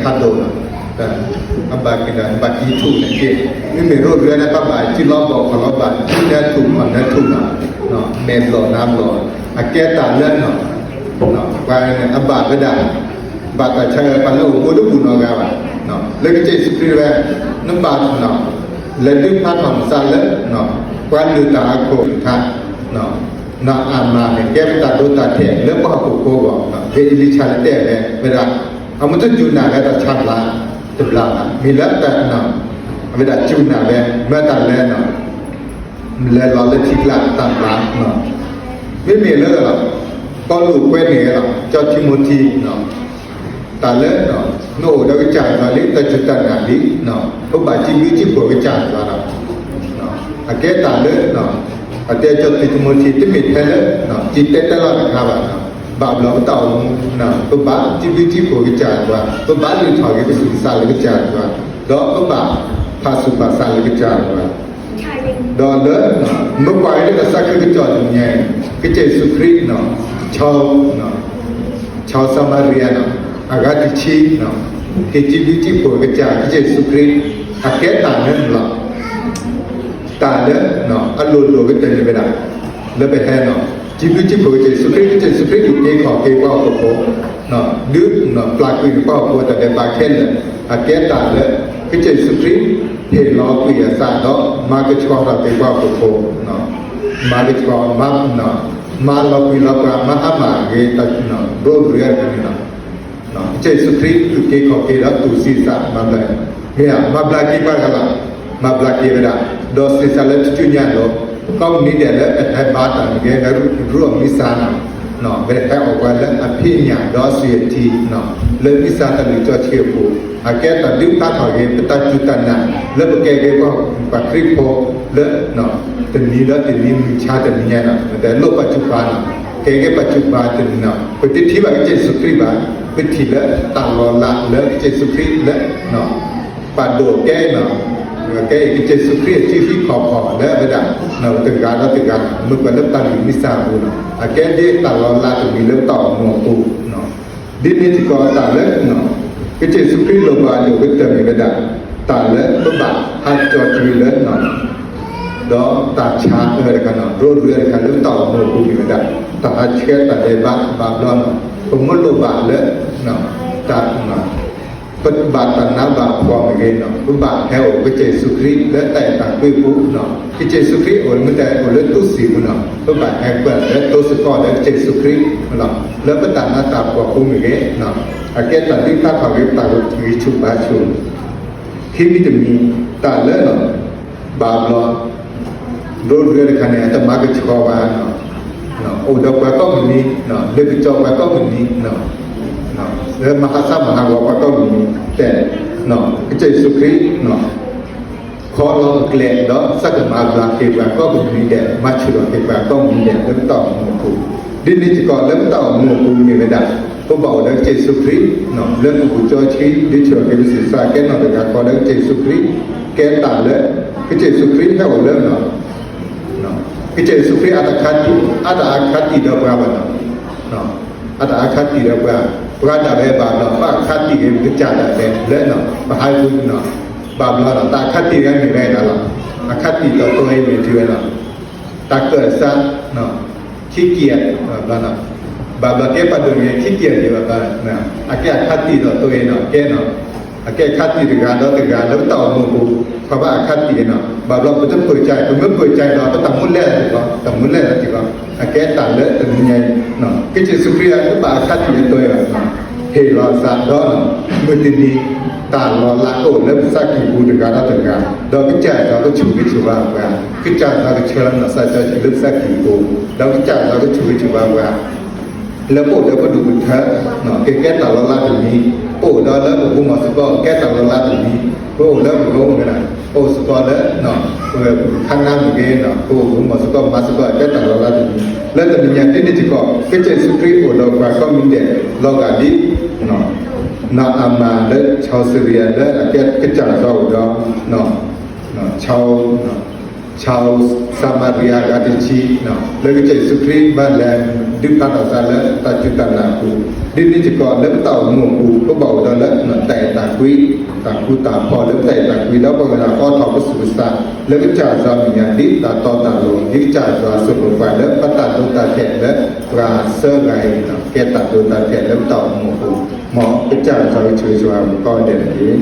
ชัดโดนแต่บากินบากีถูกเนี่ยไม่มีรถเรือนะป้าบ่ายที่ล้อบอกของล้อบาที่ได้ถูกมันได้ถูกเนาะเมนหล่อน้ำหล่อแก้ตาเลื่อนเนาะไปบาก็ได้บาแต่ใช้ปันโลกูดูบุญเอาไงวะเนาะเลยก็จะสุดที่แรกน้ำบาเนาะเลยดึงพัดของสั่นเลยเนาะควันดูตาโคตรทัดเนาะนาอามาเนี่ยแก้ตาดูตาเทียนแล้วก็โคบอกเฮลิชาเต้เลยเวลาเอามันจะจูนาแล้วจะชัดละจะบลามีแล้วแต่เนาะเวลาจูนาเลยเมื่อตัดแล้วเนาะแล้วเราเลยทิ้งละตัดละเนาะไม่มีเลยหรอกตอนลูกเว้นเนี่ยหรอกเจ้าทิโมธีเนาะตาเล่เนาะโน่เราวิจารณ์เราเล็กแต่จุดต่างๆนี้เนาะเพราะบาดจีวิจิปวิจารณ์เราเนาะแก้ตาเล่เนาะเจ้าทิโมธีที่มีแท้เนาะจิตเต้ตลอดนะครับเนาะบาปเราเต่าเนาะตัวบาจีวิจิปวิจารณ์ว่าตัวบาอยู่ถอยไปสู่สารวิจารณ์ว่าแล้วตัวบาพาสู่สารวิจารณ์ว่าดอลเลอร์เมื่อวานนี้ก็สักคือจอดอย่างเงี้ยก็เจสุคริสเนาะชาวซามารีเนาะอากาศที่เนาะที่จิบิจิโปรก็จะก็เจสุคริสอาเกตานั่นล่ะตาเด้เนาะอโลโลก็จะไม่ได้แล้วไปแห่เนาะจิบิจิโปรเจสุคริสอยู่เกขอเกว่าโคเนาะดื้อเนาะปลากุยว่าโคแต่ได้บาเคนอาเกตาเด้ก็เจสุคริสเห็นล้อกุยสาดอกมาก็ชอบเราไปว่าโคเนาะมาก็ชอบมาเนาะมาเราคุยเราก็มาหาเกตัดเนาะโดนเรียนกันเนาะเจสุคริสต์ตุเกขอเกแล้วตุสีสามาเลยเนี่ยมาบลากีปากละมาบลากีเวลาดอสติสาเลตุญญาโลก็มีเดียแล้วให้บาตันเกแล้วร่วมมิสานเนาะเวลาให้ออกมาแล้วอภิญญาดอสเยทีเนาะเลิกมิสานตันจอเชียปูอาแกตัดดิ้วตาถอยเกปตัดจุตันนะแล้วเกเกก็ปักคริโปเลิกเนาะแต่นี้แล้วแต่นี้มีชาตินี้นะแต่โลกปัจจุบันเกปัจจุบันเนาะปฏิทินว่าเจสุคริสต์ว่าปฏิทินแล้วตลอดละแล้วเจสุคริสต์แล้วเนาะปาโดแกเนาะแกเจสุคริสต์ที่ขอแล้วเวลาเนาะถึงการแล้วถึงการเมื่อวันเริ่มตั้งมิสาบูเนาะแกเด็กตลอดละถึงมีเริ่มต่อหมู่ปูเนาะดินที่ก่อตาแล้วเนาะเจสุคริสต์ลงมาอยู่ก็จะมีเวลาตาแล้วก็บาหัดจอดมีแล้วเนาะดอตาชากันเนาะรถเรือกันเริ่มต่อหมู่ปูมีเวลาตาเชื่อตาได้บาดอนผมมันโลบาเลยเนาะตาเนาะปฏิบัติตามน้ำบาปความเองเนาะปฏิบัติแถวก็เจสุคริสต์และแต่ต่างไปปุ๊บเนาะที่เจสุคริสต์โอนมันแต่โอนเลือดตุสีเนาะปฏิบัติแถวเปิดและตัวสกอร์และเจสุคริสต์เนาะแล้วปฏิบัติหน้าตาความภูมิเองเนาะอาเกตัดลิ้นตาเขาเรียกตาก็ถือชุบบาชุนที่มีจะมีตาเล่เนาะบาปเนาะโดนเรือคันนี้จะมาเกิดชาวบ้านเนาะโอ้ดอกก็มีเนาะเด็กจอกก็มีเนาะแล้วมหาสามหาวะก็มีแต่เนาะเจสุคริสต์เนาะขอลองเกลียดดอกสักมาบลาเกบก็มีแต่มาชุดเกบก็มีแต่เริ่มต่อหมู่ปูดินนี่ก็เริ่มต่อหมู่ปูมีไม่ได้ก็บอกแล้วเจสุคริสต์เนาะเรื่องของจอชีดิเชอร์เกบิสิสาแกนเนาะแต่ก็แล้วเจสุคริสต์แกตาเลยเจสุคริสต์ให้เราเริ่มเนาะเจสุคริสต์อาคติดอกว่าเนาะอาคติดอกว่าพระดาเบบาเนาะว่าคติเกิดจากอะไรแล้วเนาะมหาบุญเนาะบาปเราตาคติกันไม่ได้ละอาคติต่อตัวเองไม่ถือเนาะตาเกิดซะเนาะขี้เกียจบ้าเนาะบาปเราแก้ปัญหาขี้เกียจอยู่บ้านเนาะอาแก้คติต่อตัวเองเนาะแก้เนาะแก้คติถึงการแล้วต่อหมู่เพราะว่าคติเนาะบาปเราก็จะเปิดใจเมื่อเปิดใจเราก็ตั้งมุ่งแรกถูกป่ะตั้งมุ่งแรกถูกป่ะแก้ต่างเลยตั้งยังไงเนาะก็จะสุขรีก็บาคติตัวเองเฮลาซาดอนเมื่อทีตาลอลาโกและสักกี่บูถึงการถึงการเราก็จ่ายเราก็ชูวิชูว่าว่าก็จ่ายเราก็เชื่อเราใส่ใจลึกสักกี่บูเราก็จ่ายเราก็ชูวิชูว่าแล้วโปแล้วก็ดูมันเถอะเนาะแก้ตาลอลาถึงนี้โอ้แล้วผมมาสกอแก้ตาลอลาถึงนี้โอ้แล้วผมก็ไม่ได้โอ้สกอแล้วเนาะข้างหน้ามันเกเนาะโอ้ผมมาสกอแก้ตาลอลาถึงนี้แล้วแต่มีอย่างที่นี่จะก็เจสุคริสต์โอ้เราก็มีเด็กเราก็ดีเนาะนาอามาและชาวซีเรียและแกก็จะเราเนาะชาวซามารียาก็ดีชีเนาะแล้วก็เจสุคริสต์บ้านแลนด์ ดึกตาต่อซาละตาจุตานากูดินนี่จะก่อนแล้วเต่าหมวกกูก็เบาตอนละหนแต่ตาคุยตากูตาพอแล้วแต่ตาคุยแล้วพอเวลาก็ทอก็สุสานแล้วก็จ่าซามีอย่างดิตาต่อตาลงดิจ่าซาสุดลงไปแล้วก็ตาตัวตาแขนแล้วปลาเสื้อไงแกตาตัวตาแขนแล้วเต่าหมวกกูหมอก็จ่าซาช่วยๆก็เด่นนี้